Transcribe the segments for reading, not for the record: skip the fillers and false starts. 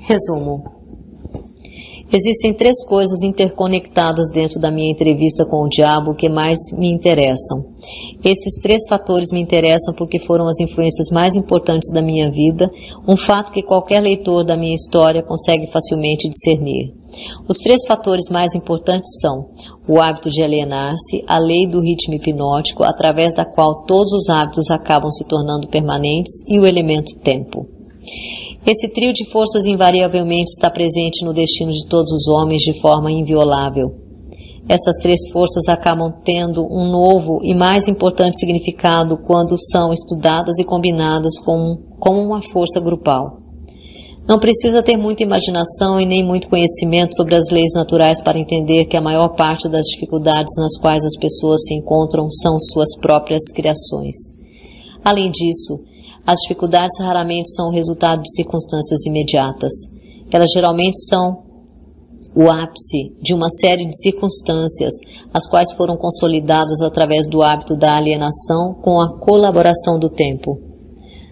Resumo. Existem 3 coisas interconectadas dentro da minha entrevista com o diabo que mais me interessam. Esses 3 fatores me interessam porque foram as influências mais importantes da minha vida, um fato que qualquer leitor da minha história consegue facilmente discernir. Os 3 fatores mais importantes são o hábito de alienar-se, a lei do ritmo hipnótico, através da qual todos os hábitos acabam se tornando permanentes, e o elemento tempo. Esse trio de forças invariavelmente está presente no destino de todos os homens de forma inviolável. Essas 3 forças acabam tendo um novo e mais importante significado quando são estudadas e combinadas como uma força grupal. Não precisa ter muita imaginação e nem muito conhecimento sobre as leis naturais para entender que a maior parte das dificuldades nas quais as pessoas se encontram são suas próprias criações. Além disso, as dificuldades raramente são o resultado de circunstâncias imediatas. Elas geralmente são o ápice de uma série de circunstâncias, as quais foram consolidadas através do hábito da alienação com a colaboração do tempo.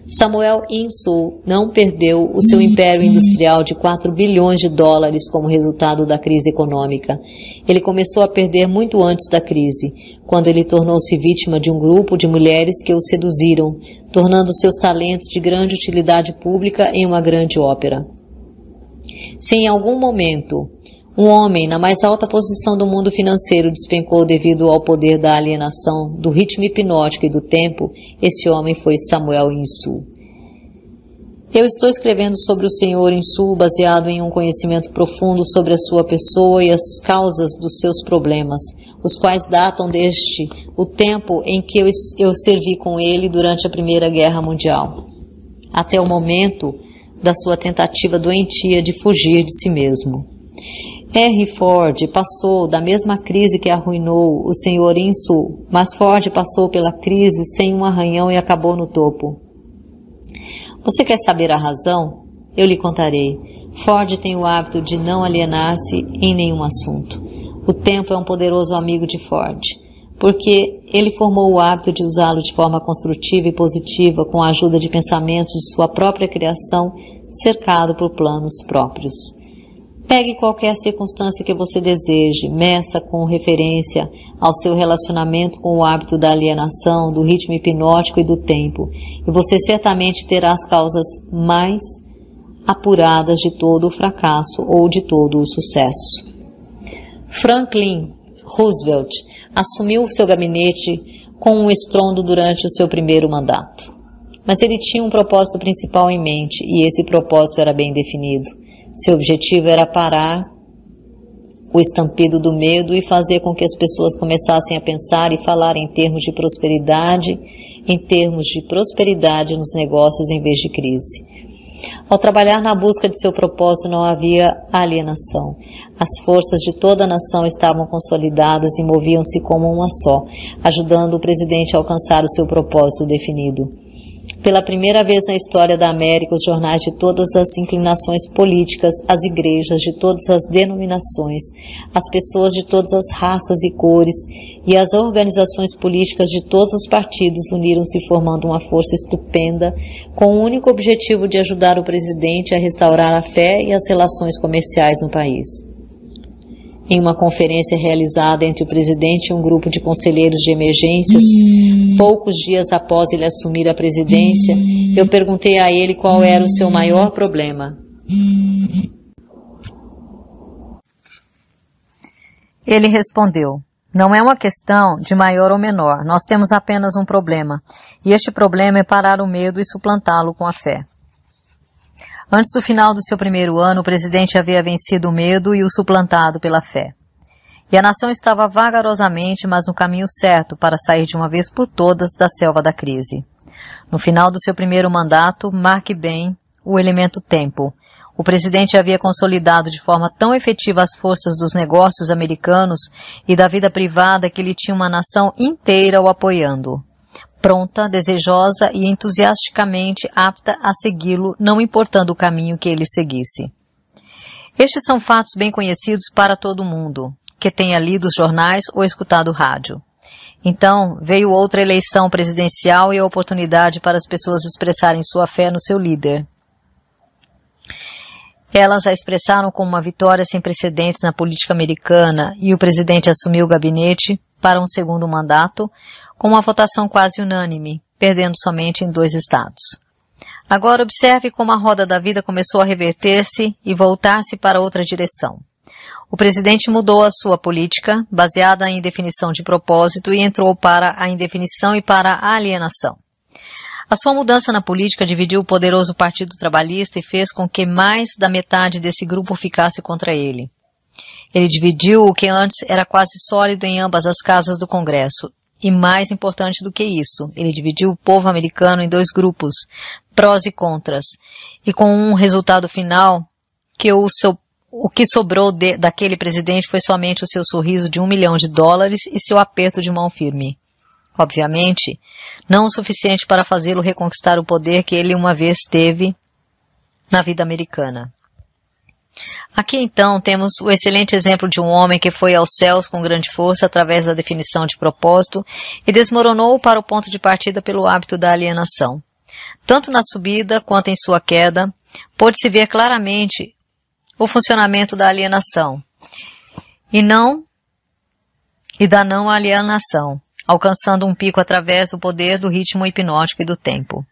Samuel Insull não perdeu o seu império industrial de 4 bilhões de dólares como resultado da crise econômica. Ele começou a perder muito antes da crise, quando ele tornou-se vítima de um grupo de mulheres que o seduziram, tornando seus talentos de grande utilidade pública em uma grande ópera. Se em algum momento um homem na mais alta posição do mundo financeiro despencou devido ao poder da alienação, do ritmo hipnótico e do tempo, esse homem foi Samuel Insull. Eu estou escrevendo sobre o Sr. Insull baseado em um conhecimento profundo sobre a sua pessoa e as causas dos seus problemas, os quais datam desde o tempo em que eu servi com ele durante a Primeira Guerra Mundial, até o momento da sua tentativa doentia de fugir de si mesmo. Henry Ford passou da mesma crise que arruinou o Sr. Insull, mas Ford passou pela crise sem um arranhão e acabou no topo. Você quer saber a razão? Eu lhe contarei. Ford tem o hábito de não alienar-se em nenhum assunto. O tempo é um poderoso amigo de Ford, porque ele formou o hábito de usá-lo de forma construtiva e positiva com a ajuda de pensamentos de sua própria criação, cercado por planos próprios. Pegue qualquer circunstância que você deseje, meça com referência ao seu relacionamento com o hábito da alienação, do ritmo hipnótico e do tempo, e você certamente terá as causas mais apuradas de todo o fracasso ou de todo o sucesso. Franklin Roosevelt assumiu seu gabinete com um estrondo durante o seu primeiro mandato. Mas ele tinha um propósito principal em mente, e esse propósito era bem definido. Seu objetivo era parar o estampido do medo e fazer com que as pessoas começassem a pensar e falar em termos de prosperidade nos negócios em vez de crise. Ao trabalhar na busca de seu propósito não havia alienação. As forças de toda a nação estavam consolidadas e moviam-se como uma só, ajudando o presidente a alcançar o seu propósito definido. Pela primeira vez na história da América, os jornais de todas as inclinações políticas, as igrejas de todas as denominações, as pessoas de todas as raças e cores e as organizações políticas de todos os partidos uniram-se formando uma força estupenda com o único objetivo de ajudar o presidente a restaurar a fé e as relações comerciais no país. Em uma conferência realizada entre o presidente e um grupo de conselheiros de emergências, poucos dias após ele assumir a presidência, eu perguntei a ele qual era o seu maior problema. Ele respondeu: não é uma questão de maior ou menor, nós temos apenas um problema, e este problema é parar o medo e suplantá-lo com a fé. Antes do final do seu primeiro ano, o presidente havia vencido o medo e o suplantado pela fé. E a nação estava vagarosamente, mas no caminho certo para sair de uma vez por todas da selva da crise. No final do seu primeiro mandato, marque bem o elemento tempo. O presidente havia consolidado de forma tão efetiva as forças dos negócios americanos e da vida privada que ele tinha uma nação inteira o apoiando, pronta, desejosa e entusiasticamente apta a segui-lo, não importando o caminho que ele seguisse. Estes são fatos bem conhecidos para todo mundo, que tenha lido os jornais ou escutado o rádio. Então, veio outra eleição presidencial e a oportunidade para as pessoas expressarem sua fé no seu líder. Elas a expressaram como uma vitória sem precedentes na política americana e o presidente assumiu o gabinete para um segundo mandato com uma votação quase unânime, perdendo somente em 2 estados. Agora observe como a roda da vida começou a reverter-se e voltar-se para outra direção. O presidente mudou a sua política, baseada em indefinição de propósito, e entrou para a indefinição e para a alienação. A sua mudança na política dividiu o poderoso Partido Trabalhista e fez com que mais da metade desse grupo ficasse contra ele. Ele dividiu o que antes era quase sólido em ambas as casas do Congresso. E mais importante do que isso, ele dividiu o povo americano em 2 grupos, prós e contras, e com um resultado final que o que sobrou daquele presidente foi somente o seu sorriso de $1 milhão e seu aperto de mão firme. Obviamente, não o suficiente para fazê-lo reconquistar o poder que ele uma vez teve na vida americana. Aqui então temos o excelente exemplo de um homem que foi aos céus com grande força através da definição de propósito e desmoronou para o ponto de partida pelo hábito da alienação. Tanto na subida quanto em sua queda, pôde-se ver claramente o funcionamento da alienação e da não alienação, alcançando um pico através do poder do ritmo hipnótico e do tempo.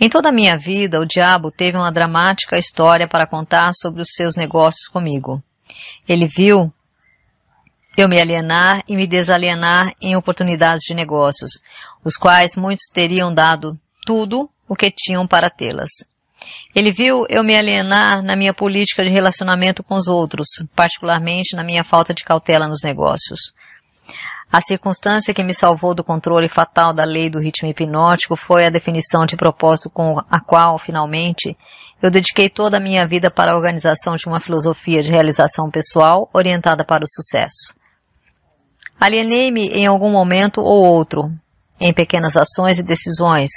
Em toda a minha vida, o diabo teve uma dramática história para contar sobre os seus negócios comigo. Ele viu eu me alienar e me desalienar em oportunidades de negócios, os quais muitos teriam dado tudo o que tinham para tê-las. Ele viu eu me alienar na minha política de relacionamento com os outros, particularmente na minha falta de cautela nos negócios. A circunstância que me salvou do controle fatal da lei do ritmo hipnótico foi a definição de propósito com a qual, finalmente, eu dediquei toda a minha vida para a organização de uma filosofia de realização pessoal orientada para o sucesso. Alienei-me em algum momento ou outro, em pequenas ações e decisões,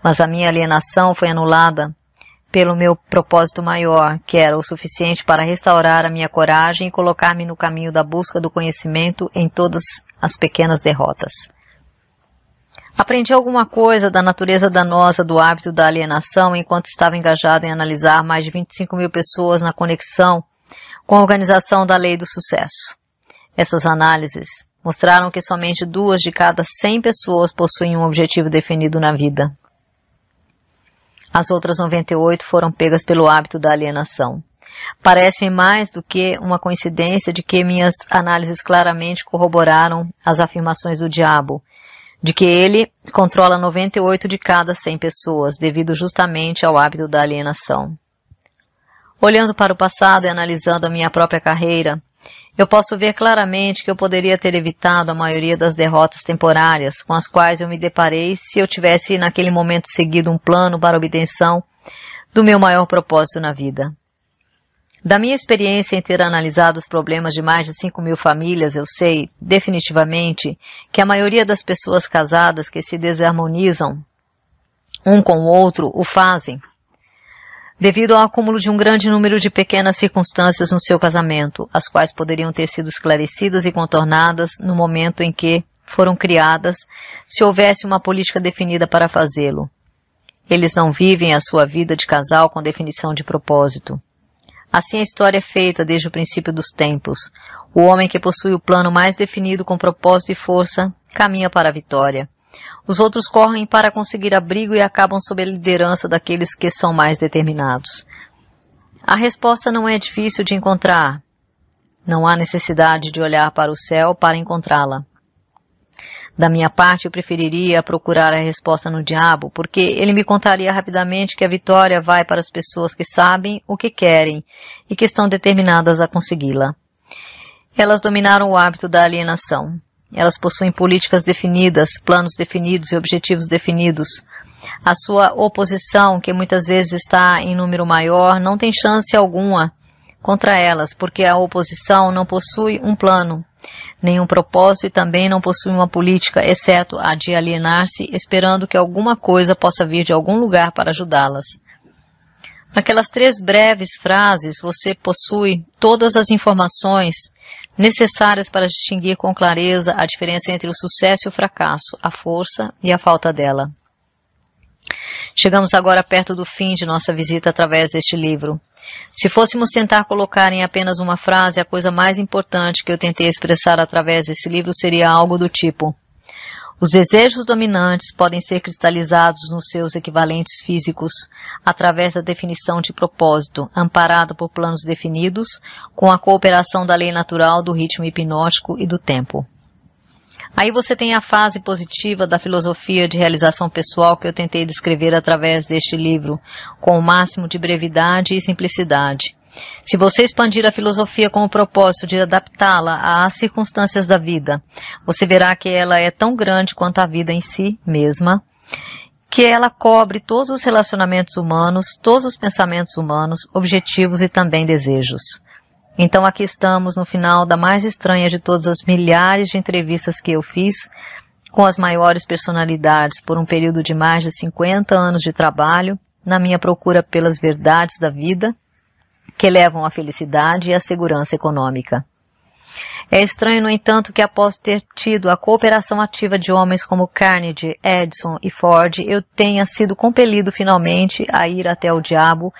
mas a minha alienação foi anulada pelo meu propósito maior, que era o suficiente para restaurar a minha coragem e colocar-me no caminho da busca do conhecimento em todas as pequenas derrotas. Aprendi alguma coisa da natureza danosa do hábito da alienação enquanto estava engajado em analisar mais de 25 mil pessoas na conexão com a organização da lei do sucesso. Essas análises mostraram que somente 2 de cada 100 pessoas possuem um objetivo definido na vida. As outras 98 foram pegas pelo hábito da alienação. Parece-me mais do que uma coincidência de que minhas análises claramente corroboraram as afirmações do diabo, de que ele controla 98 de cada 100 pessoas, devido justamente ao hábito da alienação. Olhando para o passado e analisando a minha própria carreira, eu posso ver claramente que eu poderia ter evitado a maioria das derrotas temporárias com as quais eu me deparei se eu tivesse naquele momento seguido um plano para a obtenção do meu maior propósito na vida. Da minha experiência em ter analisado os problemas de mais de 5 mil famílias, eu sei, definitivamente, que a maioria das pessoas casadas que se desarmonizam um com o outro o fazem devido ao acúmulo de um grande número de pequenas circunstâncias no seu casamento, as quais poderiam ter sido esclarecidas e contornadas no momento em que foram criadas, se houvesse uma política definida para fazê-lo. Eles não vivem a sua vida de casal com definição de propósito. Assim a história é feita desde o princípio dos tempos. O homem que possui o plano mais definido com propósito e força caminha para a vitória. Os outros correm para conseguir abrigo e acabam sob a liderança daqueles que são mais determinados. A resposta não é difícil de encontrar. Não há necessidade de olhar para o céu para encontrá-la. Da minha parte, eu preferiria procurar a resposta no diabo, porque ele me contaria rapidamente que a vitória vai para as pessoas que sabem o que querem e que estão determinadas a consegui-la. Elas dominaram o hábito da alienação. Elas possuem políticas definidas, planos definidos e objetivos definidos. A sua oposição, que muitas vezes está em número maior, não tem chance alguma contra elas, porque a oposição não possui um plano, nenhum propósito e também não possui uma política, exceto a de alienar-se, esperando que alguma coisa possa vir de algum lugar para ajudá-las. Naquelas 3 breves frases, você possui todas as informações necessárias para distinguir com clareza a diferença entre o sucesso e o fracasso, a força e a falta dela. Chegamos agora perto do fim de nossa visita através deste livro. Se fôssemos tentar colocar em apenas uma frase a coisa mais importante que eu tentei expressar através desse livro seria algo do tipo: os desejos dominantes podem ser cristalizados nos seus equivalentes físicos através da definição de propósito, amparada por planos definidos, com a cooperação da lei natural do ritmo hipnótico e do tempo. Aí você tem a fase positiva da filosofia de realização pessoal que eu tentei descrever através deste livro, com o máximo de brevidade e simplicidade. Se você expandir a filosofia com o propósito de adaptá-la às circunstâncias da vida, você verá que ela é tão grande quanto a vida em si mesma, que ela cobre todos os relacionamentos humanos, todos os pensamentos humanos, objetivos e também desejos. Então aqui estamos no final da mais estranha de todas as milhares de entrevistas que eu fiz com as maiores personalidades por um período de mais de 50 anos de trabalho na minha procura pelas verdades da vida que levam à felicidade e à segurança econômica. É estranho, no entanto, que após ter tido a cooperação ativa de homens como Carnegie, Edison e Ford, eu tenha sido compelido finalmente a ir até o diabo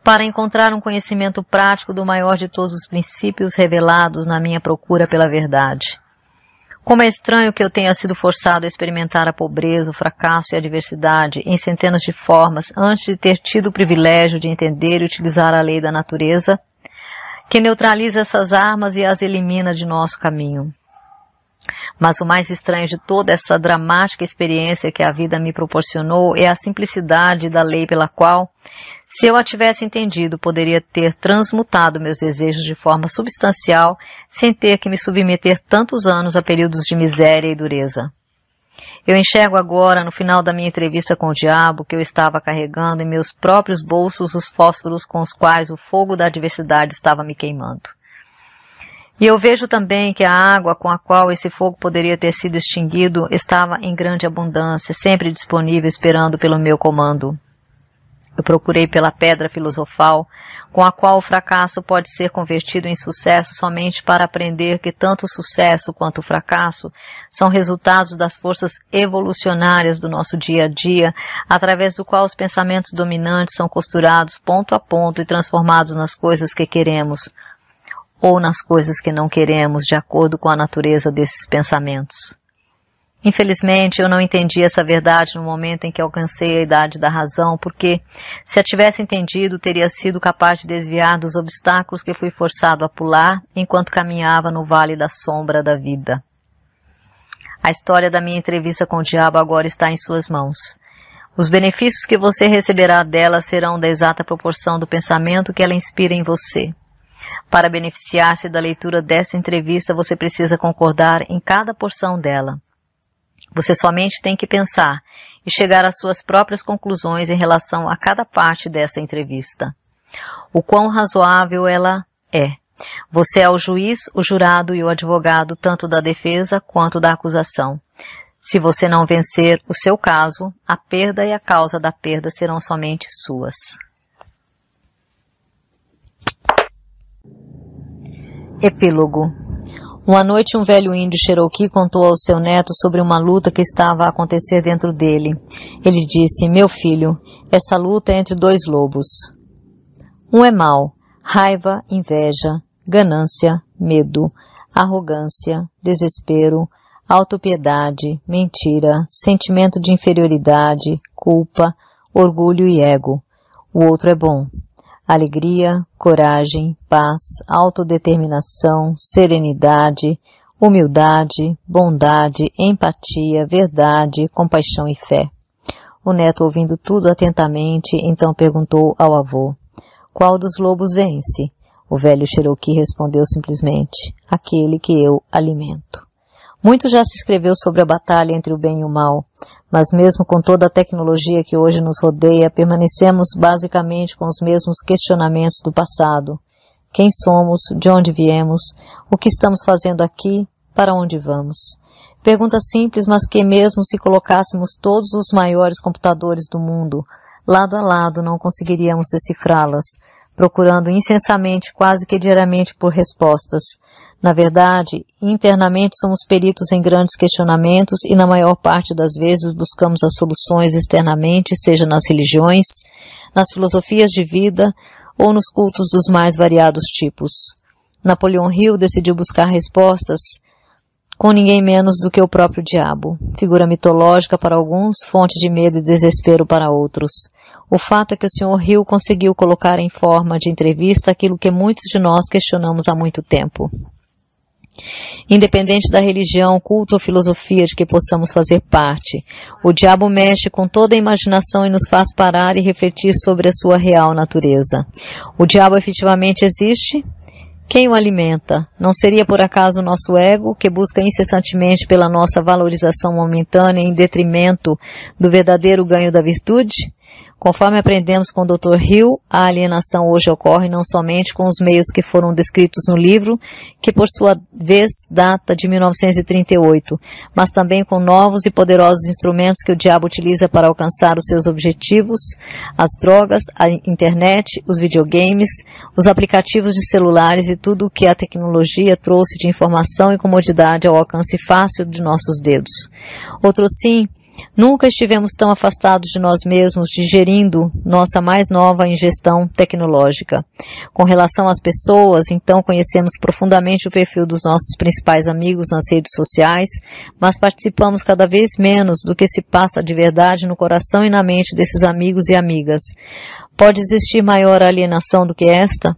para encontrar um conhecimento prático do maior de todos os princípios revelados na minha procura pela verdade. Como é estranho que eu tenha sido forçado a experimentar a pobreza, o fracasso e a adversidade em centenas de formas antes de ter tido o privilégio de entender e utilizar a lei da natureza, que neutraliza essas armas e as elimina de nosso caminho. Mas o mais estranho de toda essa dramática experiência que a vida me proporcionou é a simplicidade da lei pela qual, se eu a tivesse entendido, poderia ter transmutado meus desejos de forma substancial sem ter que me submeter tantos anos a períodos de miséria e dureza. Eu enxergo agora, no final da minha entrevista com o diabo, que eu estava carregando em meus próprios bolsos os fósforos com os quais o fogo da adversidade estava me queimando. E eu vejo também que a água com a qual esse fogo poderia ter sido extinguido estava em grande abundância, sempre disponível, esperando pelo meu comando. Eu procurei pela pedra filosofal, com a qual o fracasso pode ser convertido em sucesso somente para aprender que tanto o sucesso quanto o fracasso são resultados das forças evolucionárias do nosso dia a dia, através do qual os pensamentos dominantes são costurados ponto a ponto e transformados nas coisas que queremos, ou nas coisas que não queremos, de acordo com a natureza desses pensamentos. Infelizmente, eu não entendi essa verdade no momento em que alcancei a idade da razão, porque, se a tivesse entendido, teria sido capaz de desviar dos obstáculos que fui forçado a pular enquanto caminhava no vale da sombra da vida. A história da minha entrevista com o diabo agora está em suas mãos. Os benefícios que você receberá dela serão da exata proporção do pensamento que ela inspira em você. Para beneficiar-se da leitura desta entrevista, você precisa concordar em cada porção dela. Você somente tem que pensar e chegar às suas próprias conclusões em relação a cada parte dessa entrevista. O quão razoável ela é. Você é o juiz, o jurado e o advogado tanto da defesa quanto da acusação. Se você não vencer o seu caso, a perda e a causa da perda serão somente suas. Epílogo. Uma noite um velho índio Cherokee contou ao seu neto sobre uma luta que estava a acontecer dentro dele. Ele disse: meu filho, essa luta é entre dois lobos. Um é mau, raiva, inveja, ganância, medo, arrogância, desespero, autopiedade, mentira, sentimento de inferioridade, culpa, orgulho e ego. O outro é bom. Alegria, coragem, paz, autodeterminação, serenidade, humildade, bondade, empatia, verdade, compaixão e fé. O neto, ouvindo tudo atentamente, então perguntou ao avô: qual dos lobos vence? O velho Cherokee respondeu simplesmente: aquele que eu alimento. Muito já se escreveu sobre a batalha entre o bem e o mal, mas mesmo com toda a tecnologia que hoje nos rodeia, permanecemos basicamente com os mesmos questionamentos do passado. Quem somos? De onde viemos? O que estamos fazendo aqui? Para onde vamos? Perguntas simples, mas que mesmo se colocássemos todos os maiores computadores do mundo lado a lado, não conseguiríamos decifrá-las, procurando incessantemente, quase que diariamente, por respostas. Na verdade, internamente somos peritos em grandes questionamentos e na maior parte das vezes buscamos as soluções externamente, seja nas religiões, nas filosofias de vida ou nos cultos dos mais variados tipos. Napoleão Hill decidiu buscar respostas com ninguém menos do que o próprio diabo, figura mitológica para alguns, fonte de medo e desespero para outros. O fato é que o Sr. Hill conseguiu colocar em forma de entrevista aquilo que muitos de nós questionamos há muito tempo. Independente da religião, culto ou filosofia de que possamos fazer parte, o diabo mexe com toda a imaginação e nos faz parar e refletir sobre a sua real natureza. O diabo efetivamente existe? Quem o alimenta? Não seria por acaso o nosso ego, que busca incessantemente pela nossa valorização momentânea em detrimento do verdadeiro ganho da virtude? Conforme aprendemos com o Dr. Hill, a alienação hoje ocorre não somente com os meios que foram descritos no livro, que por sua vez data de 1938, mas também com novos e poderosos instrumentos que o diabo utiliza para alcançar os seus objetivos, as drogas, a internet, os videogames, os aplicativos de celulares e tudo o que a tecnologia trouxe de informação e comodidade ao alcance fácil de nossos dedos. Outros sim, nunca estivemos tão afastados de nós mesmos, digerindo nossa mais nova ingestão tecnológica. Com relação às pessoas, então conhecemos profundamente o perfil dos nossos principais amigos nas redes sociais, mas participamos cada vez menos do que se passa de verdade no coração e na mente desses amigos e amigas. Pode existir maior alienação do que esta?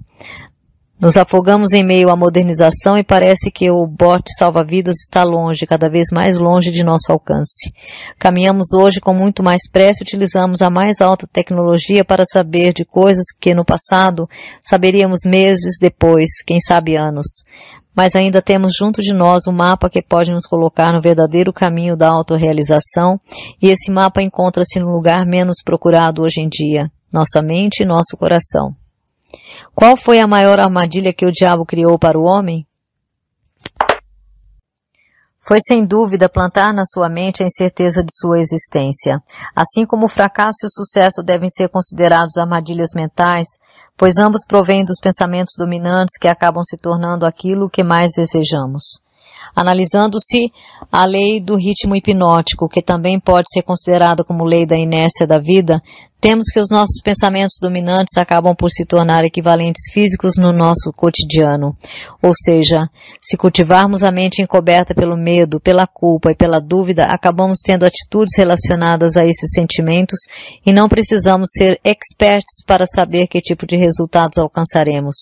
Nos afogamos em meio à modernização e parece que o bote salva-vidas está longe, cada vez mais longe de nosso alcance. Caminhamos hoje com muito mais pressa e utilizamos a mais alta tecnologia para saber de coisas que no passado saberíamos meses depois, quem sabe anos. Mas ainda temos junto de nós um mapa que pode nos colocar no verdadeiro caminho da autorrealização, e esse mapa encontra-se no lugar menos procurado hoje em dia, nossa mente e nosso coração. Qual foi a maior armadilha que o diabo criou para o homem? Foi sem dúvida plantar na sua mente a incerteza de sua existência. Assim como o fracasso e o sucesso devem ser considerados armadilhas mentais, pois ambos provêm dos pensamentos dominantes que acabam se tornando aquilo que mais desejamos. Analisando-se a lei do ritmo hipnótico, que também pode ser considerada como lei da inércia da vida, temos que os nossos pensamentos dominantes acabam por se tornar equivalentes físicos no nosso cotidiano. Ou seja, se cultivarmos a mente encoberta pelo medo, pela culpa e pela dúvida, acabamos tendo atitudes relacionadas a esses sentimentos e não precisamos ser experts para saber que tipo de resultados alcançaremos.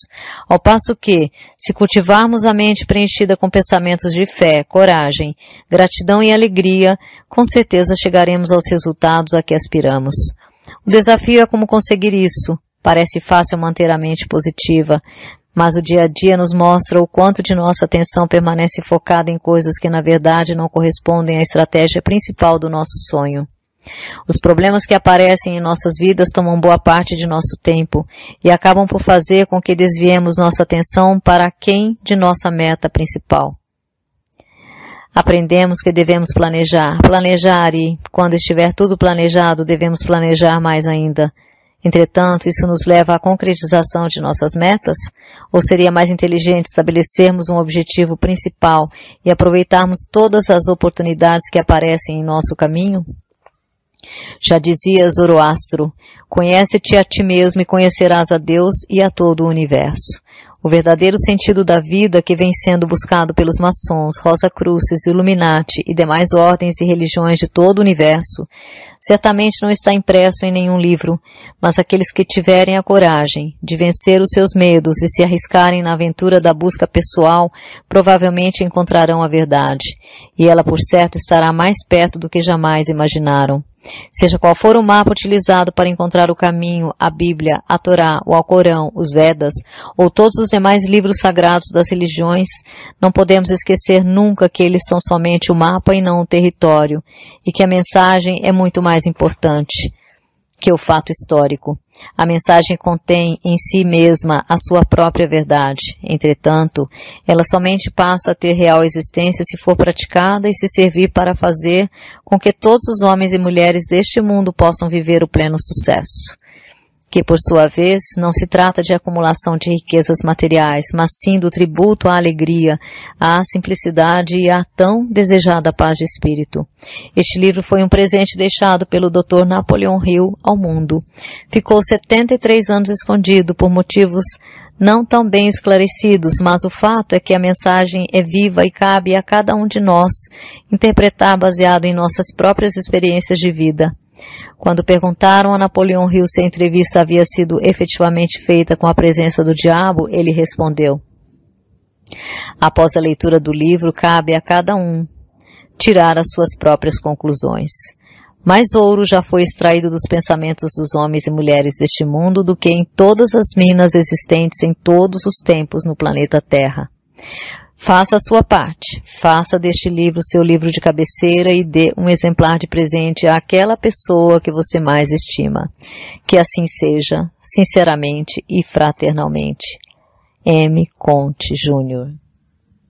Ao passo que, se cultivarmos a mente preenchida com pensamentos de fé, coragem, gratidão e alegria, com certeza chegaremos aos resultados a que aspiramos. O desafio é como conseguir isso. Parece fácil manter a mente positiva, mas o dia a dia nos mostra o quanto de nossa atenção permanece focada em coisas que na verdade não correspondem à estratégia principal do nosso sonho. Os problemas que aparecem em nossas vidas tomam boa parte de nosso tempo e acabam por fazer com que desviemos nossa atenção para aquém de nossa meta principal. Aprendemos que devemos planejar e, quando estiver tudo planejado, devemos planejar mais ainda. Entretanto, isso nos leva à concretização de nossas metas? Ou seria mais inteligente estabelecermos um objetivo principal e aproveitarmos todas as oportunidades que aparecem em nosso caminho? Já dizia Zoroastro, conhece-te a ti mesmo e conhecerás a Deus e a todo o universo. O verdadeiro sentido da vida que vem sendo buscado pelos maçons, Rosacrucis, Illuminati e demais ordens e religiões de todo o universo, certamente não está impresso em nenhum livro, mas aqueles que tiverem a coragem de vencer os seus medos e se arriscarem na aventura da busca pessoal, provavelmente encontrarão a verdade, e ela por certo estará mais perto do que jamais imaginaram. Seja qual for o mapa utilizado para encontrar o caminho, a Bíblia, a Torá, o Alcorão, os Vedas, ou todos os demais livros sagrados das religiões, não podemos esquecer nunca que eles são somente o mapa e não o território, e que a mensagem é muito mais importante que o fato histórico. A mensagem contém em si mesma a sua própria verdade. Entretanto, ela somente passa a ter real existência se for praticada e se servir para fazer com que todos os homens e mulheres deste mundo possam viver o pleno sucesso. que, por sua vez, não se trata de acumulação de riquezas materiais, mas sim do tributo à alegria, à simplicidade e à tão desejada paz de espírito. Este livro foi um presente deixado pelo Dr. Napoleon Hill ao mundo. Ficou 73 anos escondido por motivos não tão bem esclarecidos, mas o fato é que a mensagem é viva e cabe a cada um de nós interpretar baseado em nossas próprias experiências de vida. Quando perguntaram a Napoleon Hill se a entrevista havia sido efetivamente feita com a presença do diabo, ele respondeu: após a leitura do livro, cabe a cada um tirar as suas próprias conclusões. Mais ouro já foi extraído dos pensamentos dos homens e mulheres deste mundo do que em todas as minas existentes em todos os tempos no planeta Terra. Faça a sua parte, faça deste livro seu livro de cabeceira e dê um exemplar de presente àquela pessoa que você mais estima. Que assim seja, sinceramente e fraternalmente. M. Conte Jr.